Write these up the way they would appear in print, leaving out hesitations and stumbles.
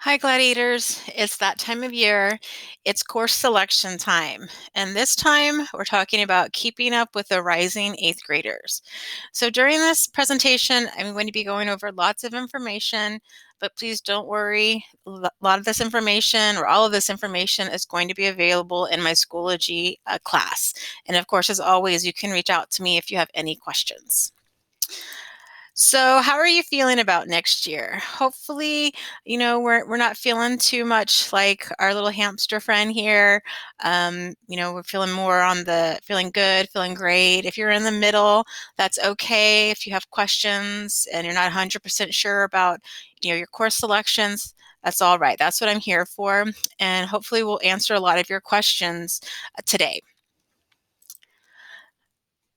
Hi, Gladiators. It's that time of year. It's course selection time. And this time, we're talking about keeping up with the rising eighth graders. So, during this presentation, I'm going to be going over lots of information, but please don't worry. A lot of this information, or all of this information, is going to be available in my Schoology class. And of course, as always, you can reach out to me if you have any questions. So, how are you feeling about next year? Hopefully, we're not feeling too much like our little hamster friend here. We're feeling more on the feeling good, feeling great. If you're in the middle, that's okay. If you have questions and you're not 100% sure about, your course selections, that's all right. That's what I'm here for, and hopefully, we'll answer a lot of your questions today.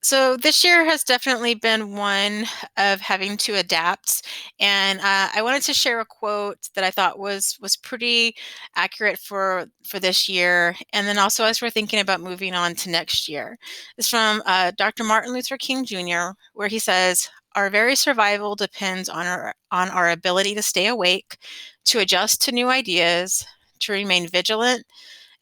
So this year has definitely been one of having to adapt, and I wanted to share a quote that I thought was pretty accurate for this year, and then also as we're thinking about moving on to next year. It's from Dr. Martin Luther King Jr., where he says, "Our very survival depends on our ability to stay awake, to adjust to new ideas, to remain vigilant,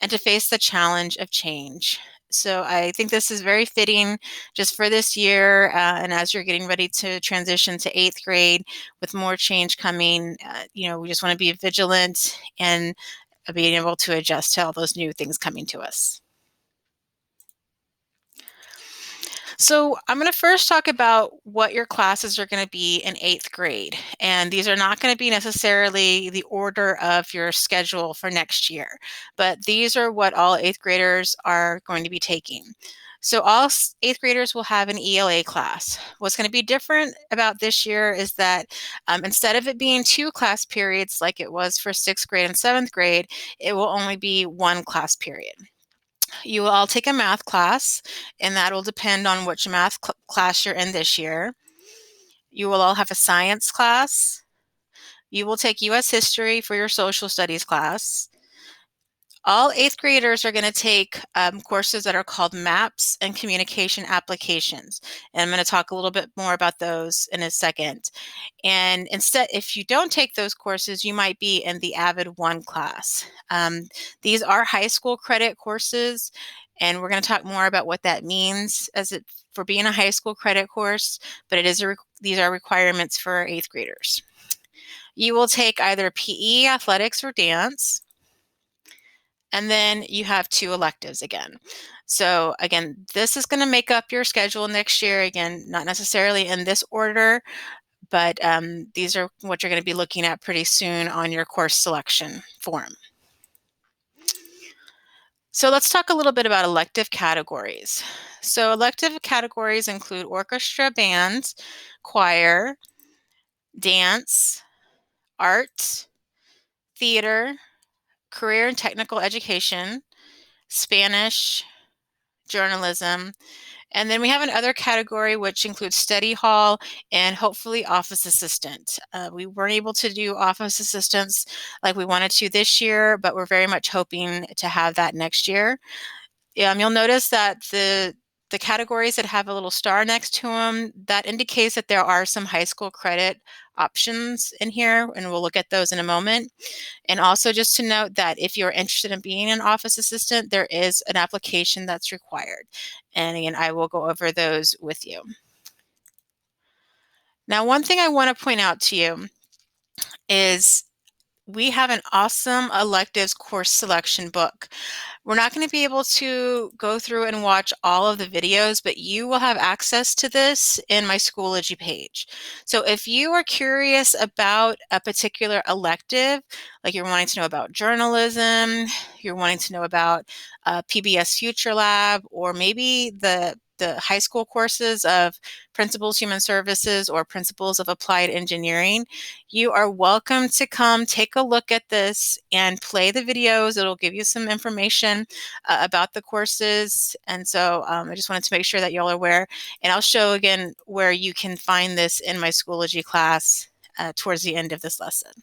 and to face the challenge of change." So I think this is very fitting just for this year, and as you're getting ready to transition to eighth grade with more change coming, we just want to be vigilant and being able to adjust to all those new things coming to us. So I'm going to first talk about what your classes are going to be in eighth grade. And these are not going to be necessarily the order of your schedule for next year, but these are what all eighth graders are going to be taking. So all eighth graders will have an ELA class. What's going to be different about this year is that instead of it being two class periods like it was for sixth grade and seventh grade, it will only be one class period. You will all take a math class, and that will depend on which math class you're in this year. You will all have a science class. You will take US history for your social studies class. All eighth graders are going to take courses that are called MAPS and communication applications. And I'm going to talk a little bit more about those in a second. And instead, if you don't take those courses, you might be in the AVID 1 class. These are high school credit courses, and we're going to talk more about what that means for being a high school credit course, but these are requirements for eighth graders. You will take either PE, athletics, or dance. And then you have two electives again. So again, this is going to make up your schedule next year. Again, not necessarily in this order, but these are what you're going to be looking at pretty soon on your course selection form. So let's talk a little bit about elective categories. So elective categories include orchestra, band, choir, dance, art, theater, career and technical education, Spanish, journalism, and then we have another category which includes study hall and hopefully office assistant. We weren't able to do office assistants like we wanted to this year, but we're very much hoping to have that next year. You'll notice that the categories that have a little star next to them, that indicates that there are some high school credit options in here, and we'll look at those in a moment. And also just to note that if you're interested in being an office assistant, there is an application that's required. And again, I will go over those with you. Now, one thing I want to point out to you is we have an awesome electives course selection book. We're not going to be able to go through and watch all of the videos, but you will have access to this in my Schoology page. So if you are curious about a particular elective, like you're wanting to know about journalism, you're wanting to know about PBS Future Lab, or maybe the high school courses of Principles Human Services or Principles of Applied Engineering, you are welcome to come take a look at this and play the videos. It'll give you some information about the courses. And so I just wanted to make sure that y'all are aware. And I'll show again where you can find this in my Schoology class towards the end of this lesson.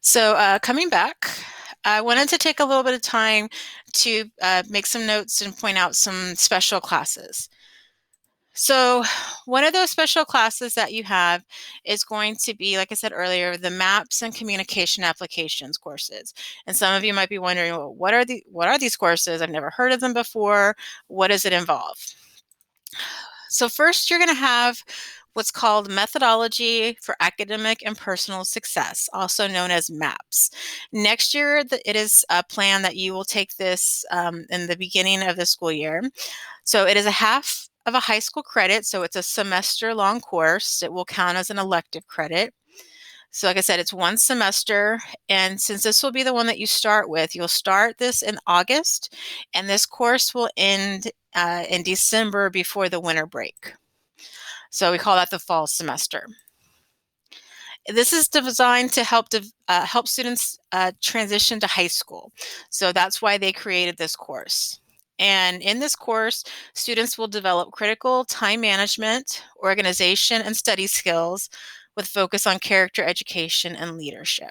So coming back, I wanted to take a little bit of time to make some notes and point out some special classes. So one of those special classes that you have is going to be, like I said earlier, the Maps and Communication Applications courses. And some of you might be wondering, well, what are these courses? I've never heard of them before. What does it involve? So first, you're going to have what's called Methodology for Academic and Personal Success, also known as MAPS. Next year, it is a plan that you will take this in the beginning of the school year. So it is a half of a high school credit, so it's a semester-long course. It will count as an elective credit. So like I said, it's one semester, and since this will be the one that you start with, you'll start this in August, and this course will end in December before the winter break. So we call that the fall semester. This is designed to help students transition to high school. So that's why they created this course. And in this course, students will develop critical time management, organization, and study skills with focus on character education and leadership.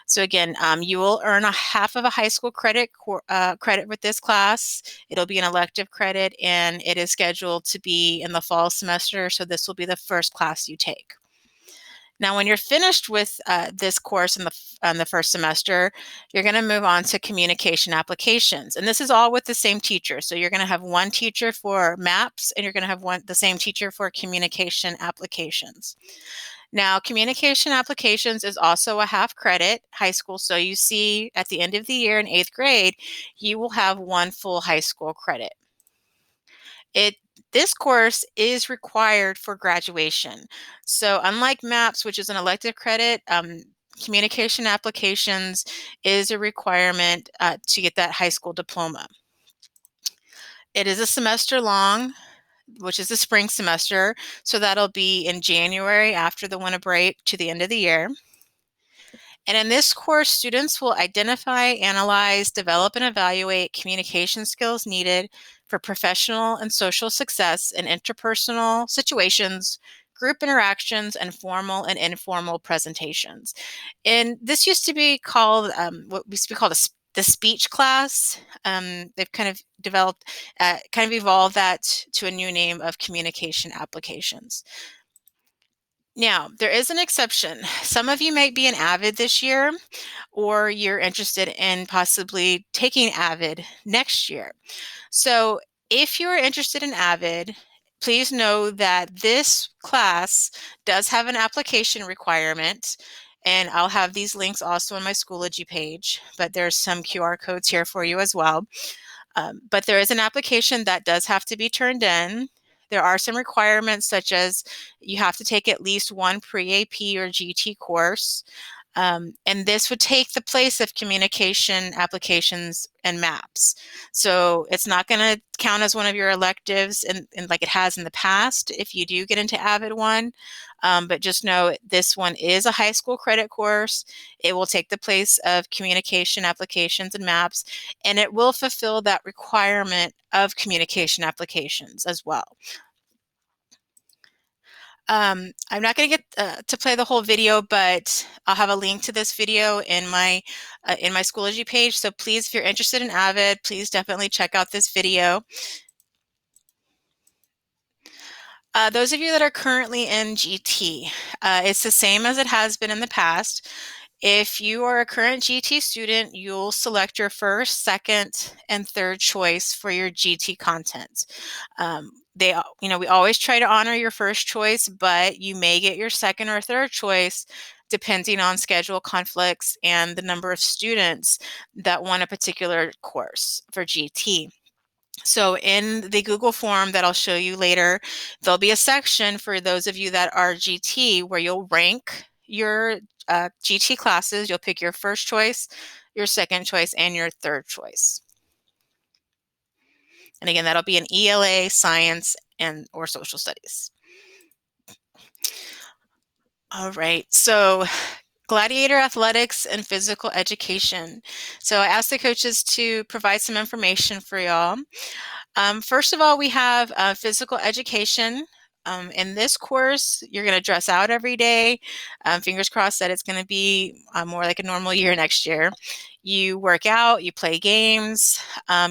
So again, you will earn a half of a high school credit with this class. It'll be an elective credit, and it is scheduled to be in the fall semester. So this will be the first class you take. Now, when you're finished with this course in the first semester, you're going to move on to communication applications. And this is all with the same teacher. So you're going to have one teacher for MAPS, and you're going to have the same teacher for communication applications. Now, communication applications is also a half credit high school. So you see at the end of the year in 8th grade, you will have one full high school credit. This course is required for graduation. So unlike MAPS, which is an elective credit, communication applications is a requirement to get that high school diploma. It is a semester long, which is the spring semester. So that'll be in January after the winter break to the end of the year. And in this course, students will identify, analyze, develop, and evaluate communication skills needed for professional and social success in interpersonal situations, group interactions, and formal and informal presentations. And this used to be called what used to be called the speech class. They've kind of evolved that to a new name of communication applications. Now, there is an exception. Some of you might be an AVID this year, or you're interested in possibly taking AVID next year. So if you're interested in AVID, please know that this class does have an application requirement, and I'll have these links also on my Schoology page, but there's some QR codes here for you as well. But there is an application that does have to be turned in. There are some requirements, such as you have to take at least one pre-AP or GT course. And this would take the place of communication applications and MAPS. So it's not going to count as one of your electives and like it has in the past if you do get into AVID 1. But just know this one is a high school credit course. It will take the place of communication applications and MAPS, and it will fulfill that requirement of communication applications as well. I'm not going to get to play the whole video, but I'll have a link to this video in my Schoology page. So please, if you're interested in AVID, please definitely check out this video. Those of you that are currently in GT, it's the same as it has been in the past. If you are a current GT student, you'll select your first, second, and third choice for your GT content. We always try to honor your first choice, but you may get your second or third choice depending on schedule conflicts and the number of students that want a particular course for GT. So in the Google form that I'll show you later, there'll be a section for those of you that are GT where you'll rank your GT classes. You'll pick your first choice, your second choice, and your third choice. And again, that'll be in ELA, science, or social studies. All right, so gladiator athletics and physical education. So I asked the coaches to provide some information for y'all. First of all, we have physical education. In this course, you're going to dress out every day. Fingers crossed that it's going to be more like a normal year next year. You work out, you play games,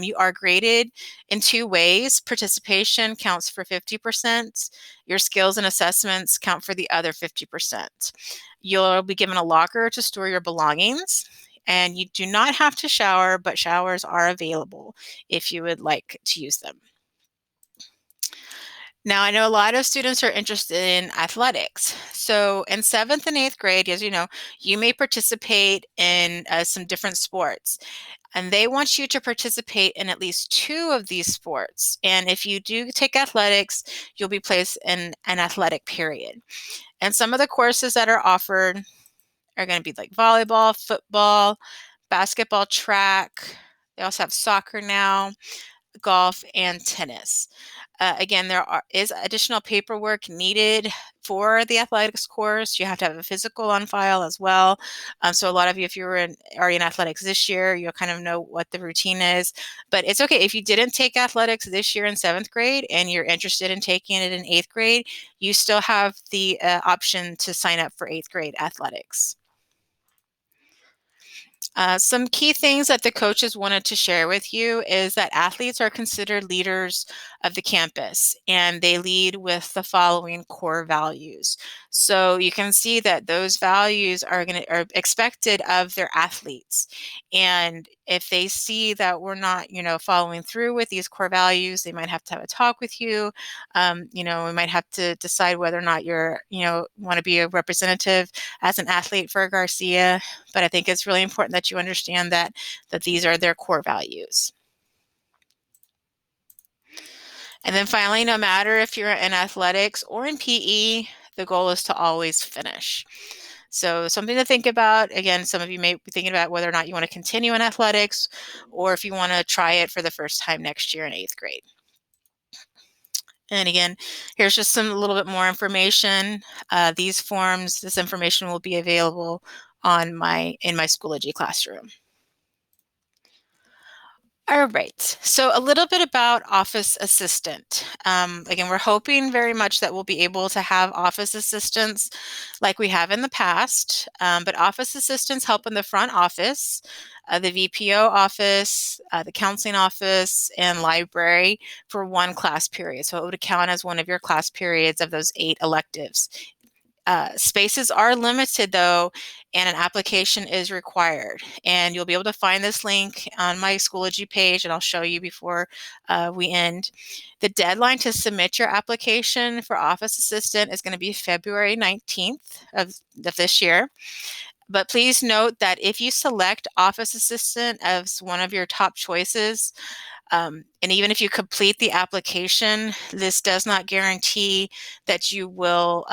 you are graded in two ways. Participation counts for 50%. Your skills and assessments count for the other 50%. You'll be given a locker to store your belongings, and you do not have to shower, but showers are available if you would like to use them. Now, I know a lot of students are interested in athletics. So, in seventh and eighth grade, as you know, you may participate in some different sports, and they want you to participate in at least two of these sports. And if you do take athletics, you'll be placed in an athletic period. And some of the courses that are offered are going to be like volleyball, football, basketball, track. They also have soccer now, golf, and tennis. Again, is additional paperwork needed for the athletics course. You have to have a physical on file as well. So a lot of you, if you are in athletics this year, you'll kind of know what the routine is. But it's okay if you didn't take athletics this year in seventh grade and you're interested in taking it in eighth grade, you still have the option to sign up for eighth grade athletics. Some key things that the coaches wanted to share with you is that athletes are considered leaders of the campus, and they lead with the following core values. So you can see that those values are expected of their athletes. And if they see that we're not, following through with these core values, they might have to have a talk with you. We might have to decide whether or not you're, want to be a representative as an athlete for Garcia. But I think it's really important that you understand that these are their core values. And then finally, no matter if you're in athletics or in PE, the goal is to always finish. So something to think about. Again, some of you may be thinking about whether or not you want to continue in athletics or if you want to try it for the first time next year in eighth grade. And again, here's just a little bit more information. This information will be available in my Schoology classroom. All right. So a little bit about Office Assistant. Again, we're hoping very much that we'll be able to have office assistants like we have in the past. But office assistants help in the front office, the VPO office, the counseling office, and library for one class period. So it would count as one of your class periods of those 8 electives. Spaces are limited though, and an application is required. And you'll be able to find this link on my Schoology page, and I'll show you before we end. The deadline to submit your application for Office Assistant is going to be February 19th of this year. But please note that if you select Office Assistant as one of your top choices, and even if you complete the application, this does not guarantee that you will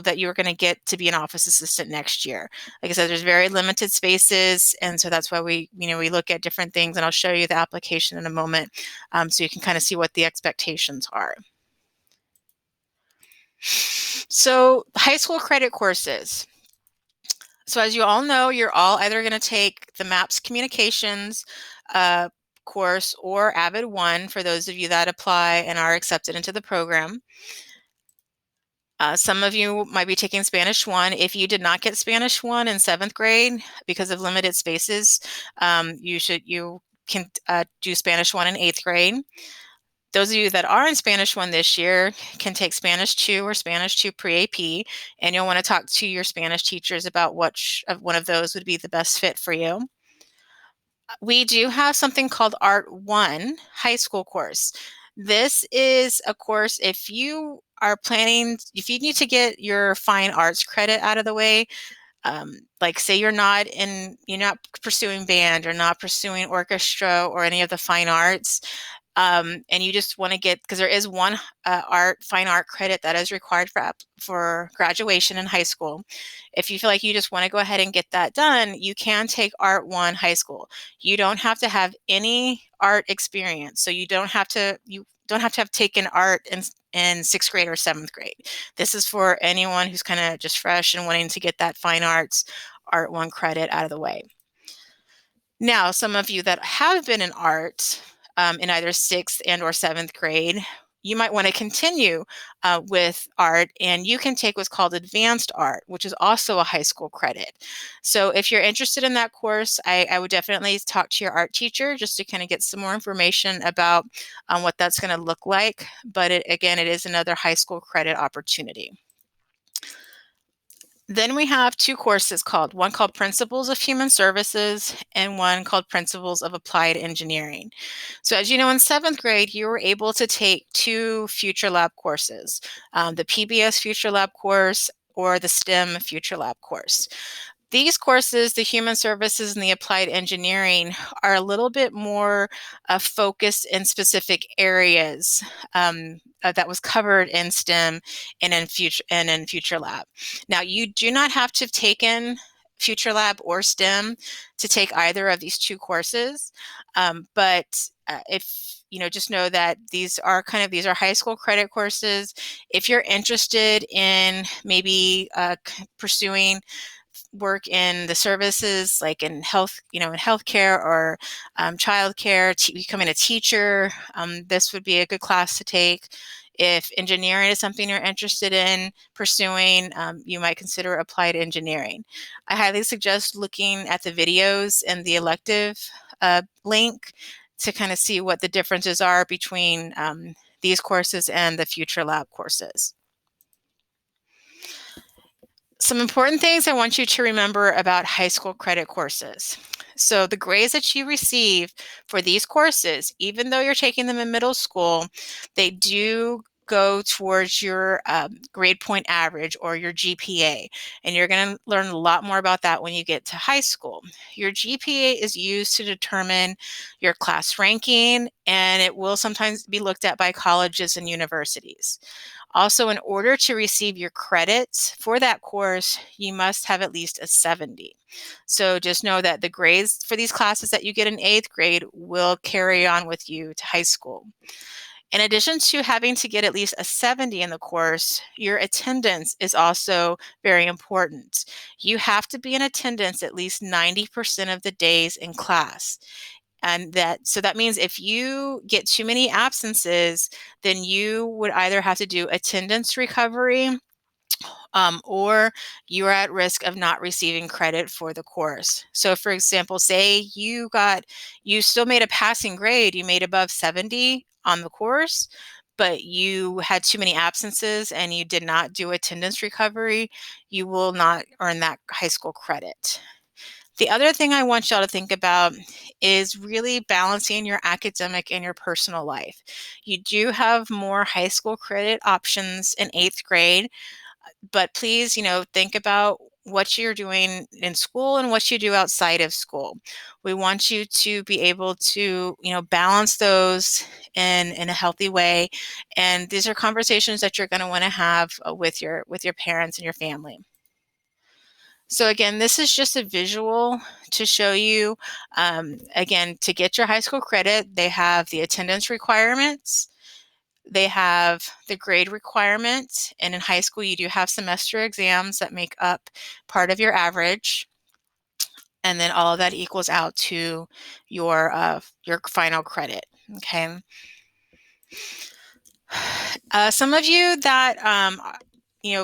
that you're going to get to be an office assistant next year. Like I said, there's very limited spaces, and so that's why we look at different things, and I'll show you the application in a moment, so you can kind of see what the expectations are. So high school credit courses. So as you all know, you're all either going to take the MAPS Communications course or AVID 1 for those of you that apply and are accepted into the program. Some of you might be taking Spanish 1. If you did not get Spanish 1 in 7th grade because of limited spaces, you can do Spanish 1 in 8th grade. Those of you that are in Spanish 1 this year can take Spanish 2 or Spanish 2 pre-AP, and you'll want to talk to your Spanish teachers about which of one of those would be the best fit for you. We do have something called Art 1 high school course. This is a course if you need to get your fine arts credit out of the way, like say you're not pursuing band or not pursuing orchestra or any of the fine arts, and you just want to get, because there is one fine art credit that is required for graduation in high school. If you feel like you just want to go ahead and get that done, you can take Art 1 high school. You don't have to have any art experience, so you don't have to have taken art in 6th grade or 7th grade. This is for anyone who's kind of just fresh and wanting to get that fine arts Art 1 credit out of the way. Now, some of you that have been in art in either 6th and or 7th grade, you might want to continue with art, and you can take what's called advanced art, which is also a high school credit. So if you're interested in that course, I would definitely talk to your art teacher just to kind of get some more information about what that's going to look like. But again, it is another high school credit opportunity. Then we have two courses one called Principles of Human Services and one called Principles of Applied Engineering. So as you know, in 7th grade, you were able to take two Future Lab courses, the PBS Future Lab course or the STEM Future Lab course. These courses, the human services and the applied engineering, are a little bit more focused in specific areas that was covered in STEM and in Future Lab. Now, you do not have to have taken Future Lab or STEM to take either of these two courses, but if just know that these are high school credit courses. If you're interested in maybe pursuing work in the services like in health, in healthcare or childcare, becoming a teacher, this would be a good class to take. If engineering is something you're interested in pursuing, you might consider applied engineering. I highly suggest looking at the videos and the elective link to kind of see what the differences are between these courses and the Future Lab courses. Some important things I want you to remember about high school credit courses. So the grades that you receive for these courses, even though you're taking them in middle school, they do go towards your grade point average or your GPA. And you're going to learn a lot more about that when you get to high school. Your GPA is used to determine your class ranking, and it will sometimes be looked at by colleges and universities. Also, in order to receive your credits for that course, you must have at least a 70. So just know that the grades for these classes that you get in 8th grade will carry on with you to high school. In addition to having to get at least a 70 in the course, your attendance is also very important. You have to be in attendance at least 90% of the days in class. And that means if you get too many absences, then you would either have to do attendance recovery, or you're at risk of not receiving credit for the course. So for example, say you still made a passing grade, you made above 70 on the course, but you had too many absences and you did not do attendance recovery, you will not earn that high school credit. The other thing I want y'all to think about is really balancing your academic and your personal life. You do have more high school credit options in 8th grade, but please, think about what you're doing in school and what you do outside of school. We want you to be able to, balance those in a healthy way. And these are conversations that you're going to want to have with your parents and your family. So again, this is just a visual to show you, again, to get your high school credit, they have the attendance requirements, they have the grade requirement, and in high school you do have semester exams that make up part of your average, and then all of that equals out to your final credit, okay? Some of you that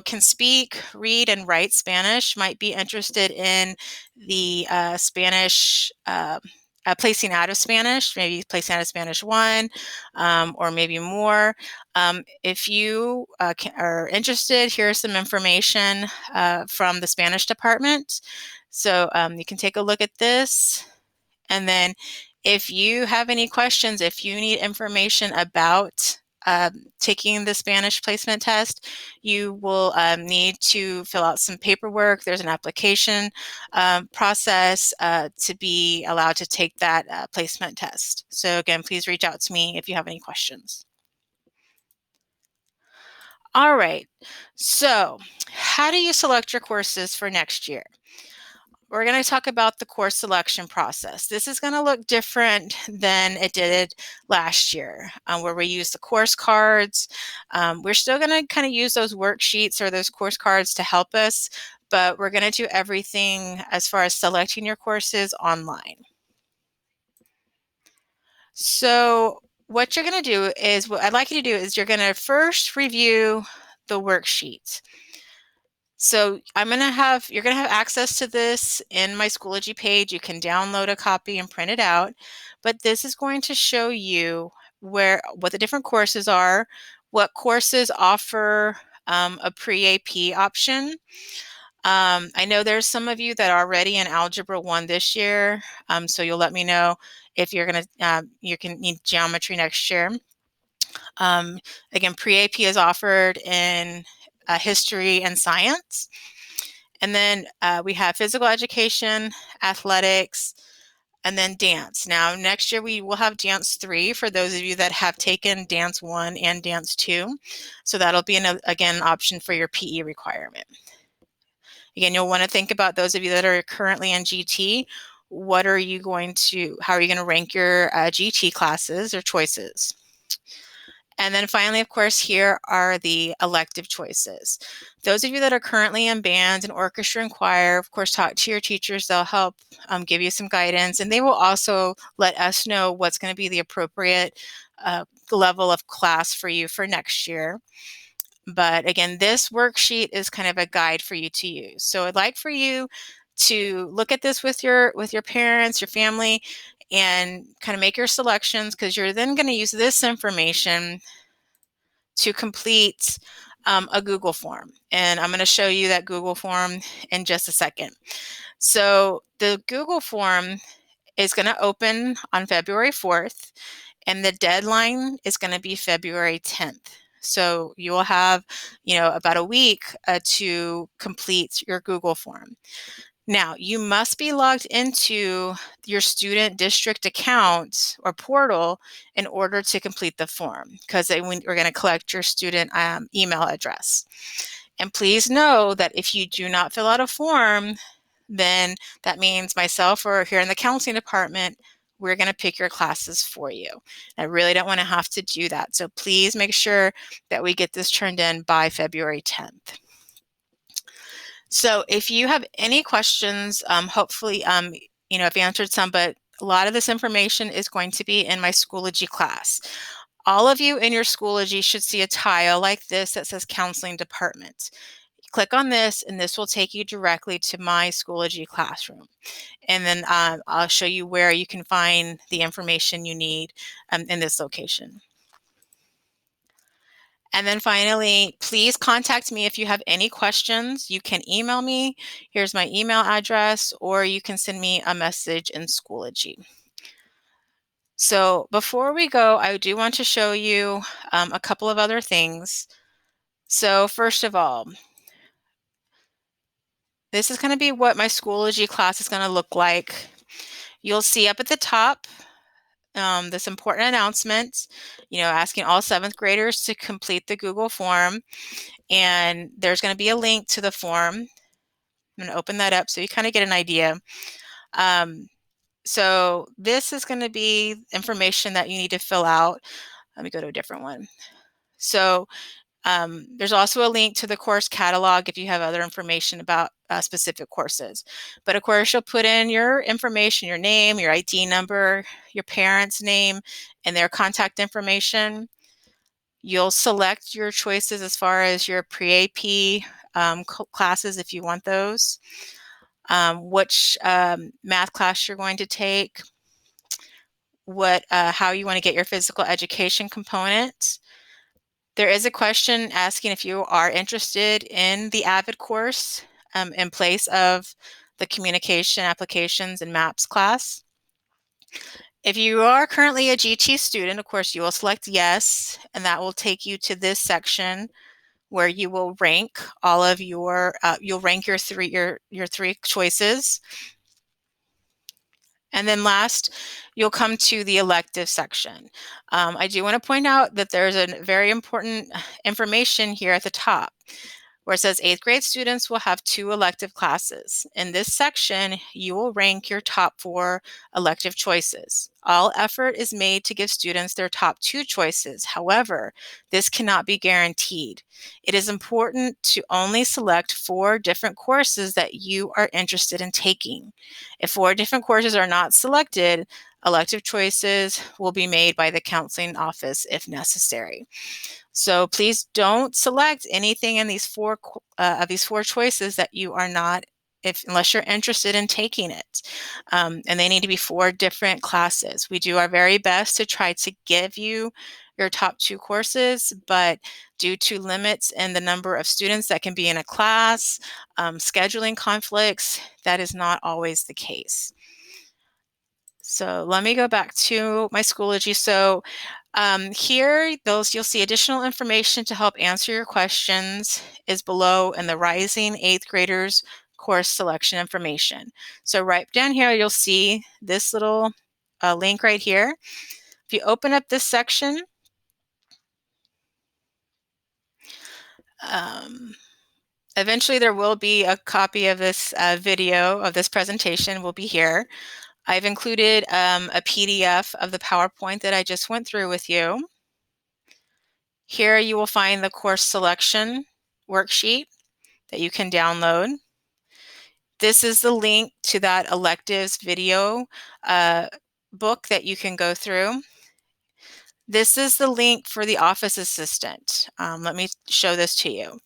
can speak, read, and write Spanish might be interested in the Spanish, placing out of Spanish, maybe placing out of Spanish 1, or maybe more. If you are interested, here's some information from the Spanish department. So you can take a look at this. And then if you have any questions, if you need information about taking the Spanish placement test, you will need to fill out some paperwork. There's an application process to be allowed to take that placement test. So again, please reach out to me if you have any questions. All right, so how do you select your courses for next year? We're going to talk about the course selection process. This is going to look different than it did last year, where we use the course cards. We're still going to kind of use those worksheets or those course cards to help us, but we're going to do everything as far as selecting your courses online. So what you're going to do is, what I'd like you to do is you're going to first review the worksheet. So you're going to have access to this in my Schoology page. You can download a copy and print it out, but this is going to show you what the different courses are, what courses offer a pre-AP option. I know there's some of you that are already in Algebra 1 this year, so you'll let me know if you're going to, you can need geometry next year. Again, pre-AP is offered in history and science. And then we have physical education, athletics, and then dance. Now, next year we will have Dance 3 for those of you that have taken Dance 1 and Dance 2. So that'll be, again, an option for your PE requirement. Again, you'll want to think about those of you that are currently in GT. How are you going to rank your GT classes or choices? And then finally, of course, here are the elective choices. Those of you that are currently in band and orchestra and choir, of course, talk to your teachers. They'll help give you some guidance, and they will also let us know what's going to be the appropriate level of class for you for next year. But again, this worksheet is kind of a guide for you to use. So I'd like for you to look at this with your parents, your family, and kind of make your selections, because you're then going to use this information to complete a Google form. And I'm going to show you that Google form in just a second. So the Google form is going to open on February 4th, and the deadline is going to be February 10th. So you will have, about a week to complete your Google form. Now, you must be logged into your student district account or portal in order to complete the form, because we're going to collect your student email address. And please know that if you do not fill out a form, then that means myself or here in the counseling department, we're going to pick your classes for you. I really don't want to have to do that. So please make sure that we get this turned in by February 10th. So if you have any questions, hopefully, I've answered some, but a lot of this information is going to be in my Schoology class. All of you in your Schoology should see a tile like this that says Counseling Department. Click on this, and this will take you directly to my Schoology classroom. And then I'll show you where you can find the information you need in this location. And then finally, please contact me if you have any questions. You can email me. Here's my email address, or you can send me a message in Schoology. So before we go, I do want to show you a couple of other things. So first of all, this is going to be what my Schoology class is going to look like. You'll see up at the top this important announcement, asking all 7th graders to complete the Google form. And there's going to be a link to the form. I'm going to open that up so you kind of get an idea. So this is going to be information that you need to fill out. Let me go to a different one. So there's also a link to the course catalog if you have other information about specific courses. But of course, you'll put in your information, your name, your ID number, your parents' name, and their contact information. You'll select your choices as far as your pre-AP classes if you want those, which math class you're going to take, how you want to get your physical education component. There is a question asking if you are interested in the AVID course in place of the communication applications and maps class. If you are currently a GT student, of course, you will select yes, and that will take you to this section where you will rank all of you'll rank your three choices. And then last, you'll come to the elective section. I do want to point out that there's a very important information here at the top where it says 8th grade students will have 2 elective classes. In this section, you will rank your top 4 elective choices. All effort is made to give students their top 2 choices. However, this cannot be guaranteed. It is important to only select 4 different courses that you are interested in taking. If 4 different courses are not selected, elective choices will be made by the counseling office if necessary. So please don't select anything in these 4 of these 4 choices that you are not, if unless you're interested in taking it. And they need to be 4 different classes. We do our very best to try to give you your top 2 courses, but due to limits in the number of students that can be in a class, scheduling conflicts, that is not always the case. So let me go back to my Schoology. So here, you'll see additional information to help answer your questions is below in the Rising 8th Graders course selection information. So right down here, you'll see this little link right here. If you open up this section, eventually there will be a copy of this video of this presentation will be here. I've included a PDF of the PowerPoint that I just went through with you. Here you will find the course selection worksheet that you can download. This is the link to that electives video book that you can go through. This is the link for the office assistant. Let me show this to you.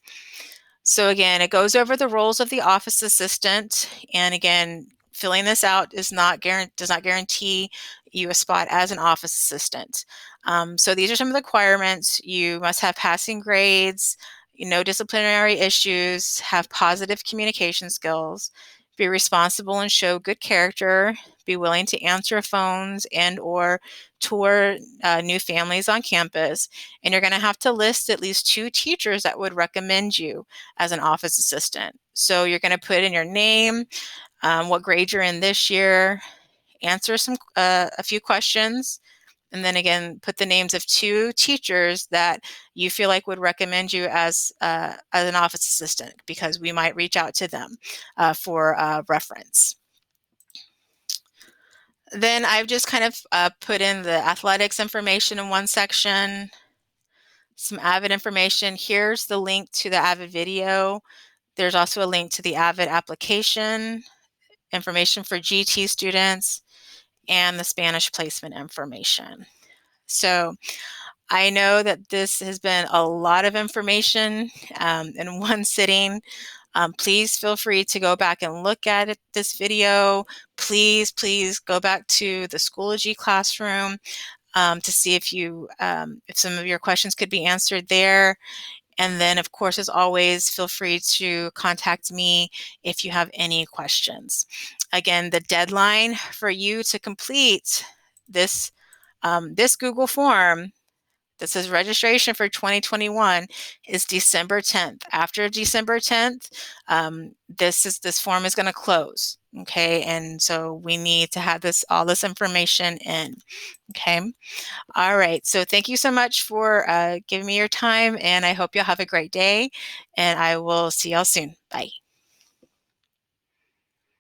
So again, it goes over the roles of the office assistant. And again, filling this out does not guarantee you a spot as an office assistant. So these are some of the requirements. You must have passing grades, no disciplinary issues, have positive communication skills, be responsible and show good character, be willing to answer phones and or tour new families on campus. And you're going to have to list at least 2 teachers that would recommend you as an office assistant. So you're going to put in your name, what grade you're in this year, answer a few questions, and then again, put the names of 2 teachers that you feel like would recommend you as an office assistant, because we might reach out to them for reference. Then I've just kind of put in the athletics information in one section, some Avid information. Here's the link to the Avid video. There's also a link to the Avid application, information for GT students, and the Spanish placement information. So I know that this has been a lot of information in one sitting. Please feel free to go back and look at this video. Please go back to the Schoology classroom to see if some of your questions could be answered there. And then, of course, as always, feel free to contact me if you have any questions. Again, the deadline for you to complete this Google form that says registration for 2021 is December 10th. After December 10th, this form is going to close. Okay, and so we need to have all this information in. Okay, all right. So thank you so much for giving me your time, and I hope you'll have a great day. And I will see y'all soon. Bye.